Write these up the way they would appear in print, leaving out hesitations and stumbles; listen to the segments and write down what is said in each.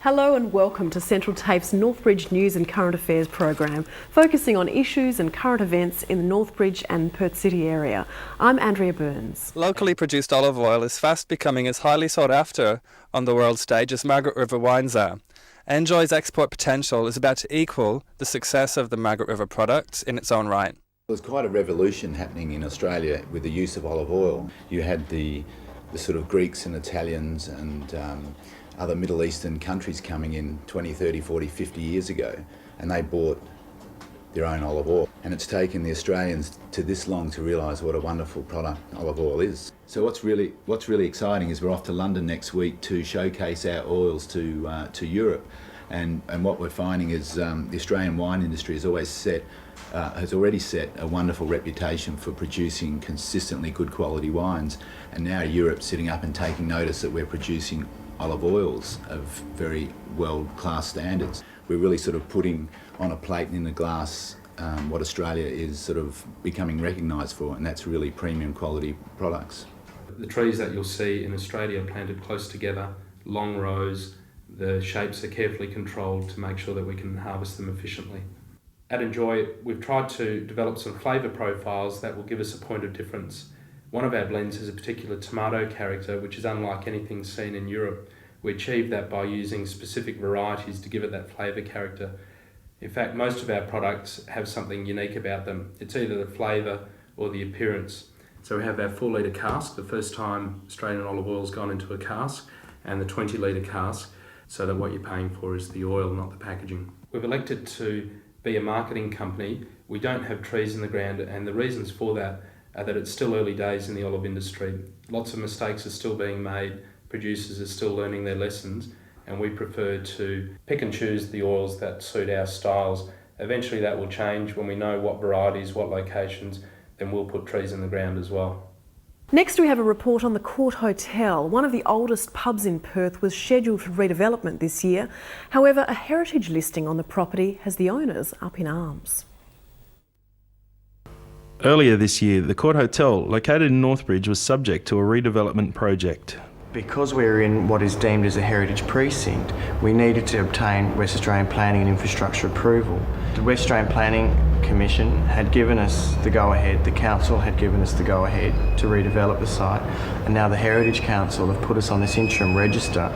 Hello and welcome to Central TAFE's Northbridge News and Current Affairs program, focusing on issues and current events in the Northbridge and Perth City area. I'm Andrea Burns. Locally produced olive oil is fast becoming as highly sought after on the world stage as Margaret River wines are. Enjoy's export potential is about to equal the success of the Margaret River product in its own right. There's quite a revolution happening in Australia with the use of olive oil. You had the sort of Greeks and Italians and other Middle Eastern countries coming in 20, 30, 40, 50 years ago, and they bought their own olive oil. And it's taken the Australians to this long to realise what a wonderful product olive oil is. So what's really exciting is we're off to London next week to showcase our oils to Europe. And what we're finding is the Australian wine industry has already set a wonderful reputation for producing consistently good quality wines. And now Europe's sitting up and taking notice that we're producing olive oils of very world-class standards. We're really sort of putting on a plate and in a glass what Australia is sort of becoming recognised for, and that's really premium quality products. The trees that you'll see in Australia are planted close together, long rows. The shapes are carefully controlled to make sure that we can harvest them efficiently. At Enjoy, we've tried to develop some flavour profiles that will give us a point of difference. One of our blends has a particular tomato character, which is unlike anything seen in Europe. We achieved that by using specific varieties to give it that flavour character. In fact, most of our products have something unique about them. It's either the flavour or the appearance. So we have our 4 litre cask, the first time Australian olive oil's gone into a cask, and the 20 litre cask, so that what you're paying for is the oil, not the packaging. We've elected to be a marketing company. We don't have trees in the ground, and the reasons for that are that it's still early days in the olive industry. Lots of mistakes are still being made, producers are still learning their lessons, and we prefer to pick and choose the oils that suit our styles. Eventually that will change when we know what varieties, what locations, then we'll put trees in the ground as well. Next we have a report on the Court Hotel. One of the oldest pubs in Perth was scheduled for redevelopment this year. However, a heritage listing on the property has the owners up in arms. Earlier this year, the Court Hotel, located in Northbridge, was subject to a redevelopment project. Because we're in what is deemed as a heritage precinct, we needed to obtain West Australian Planning and Infrastructure approval. The West Australian Planning Commission had given us the go-ahead, the council had given us the go-ahead to redevelop the site, and now the Heritage Council have put us on this interim register.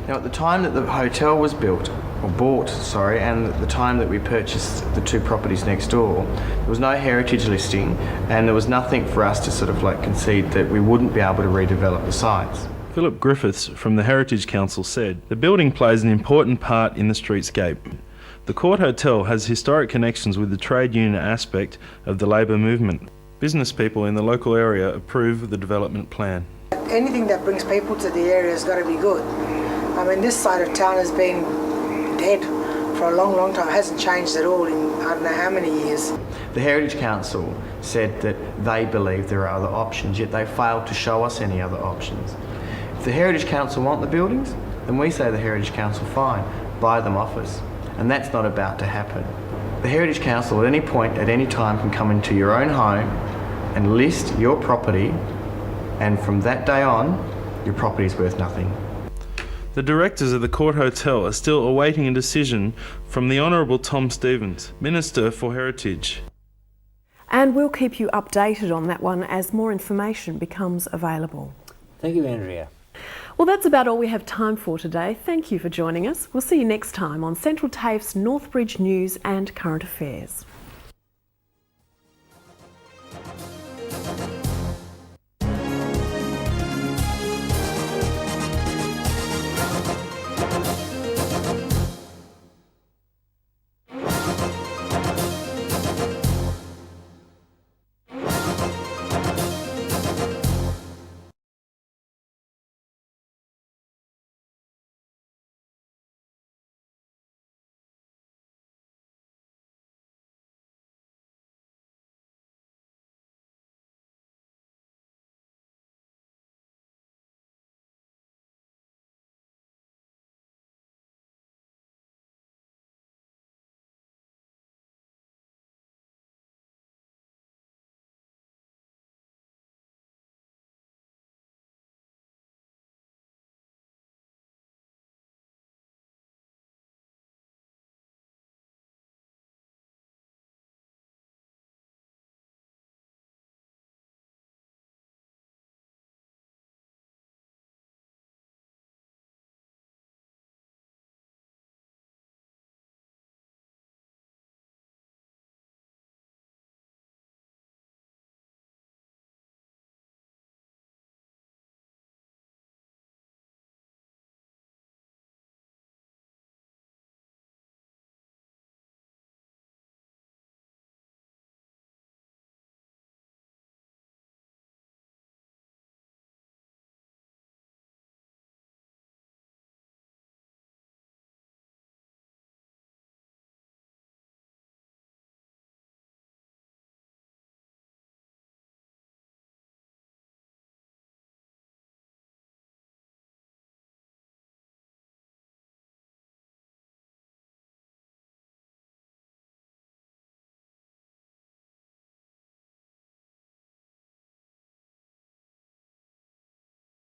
Now, at the time that the hotel was bought, and at the time that we purchased the 2 properties next door, there was no heritage listing, and there was nothing for us to sort of like concede that we wouldn't be able to redevelop the sites. Philip Griffiths from the Heritage Council said, "The building plays an important part in the streetscape. The Court Hotel has historic connections with the trade union aspect of the labour movement. Business people in the local area approve the development plan." Anything that brings people to the area has got to be good. I mean, this side of town has been dead for a long, long time. It hasn't changed at all in I don't know how many years. The Heritage Council said that they believe there are other options, yet they failed to show us any other options. If the Heritage Council want the buildings, then we say the Heritage Council, fine, buy them off us. And that's not about to happen. The Heritage Council at any point, at any time, can come into your own home and list your property, and from that day on, your property is worth nothing. The directors of the Court Hotel are still awaiting a decision from the Honourable Tom Stevens, Minister for Heritage. And we'll keep you updated on that one as more information becomes available. Thank you, Andrea. Well, that's about all we have time for today. Thank you for joining us. We'll see you next time on Central TAFE's Northbridge News and Current Affairs.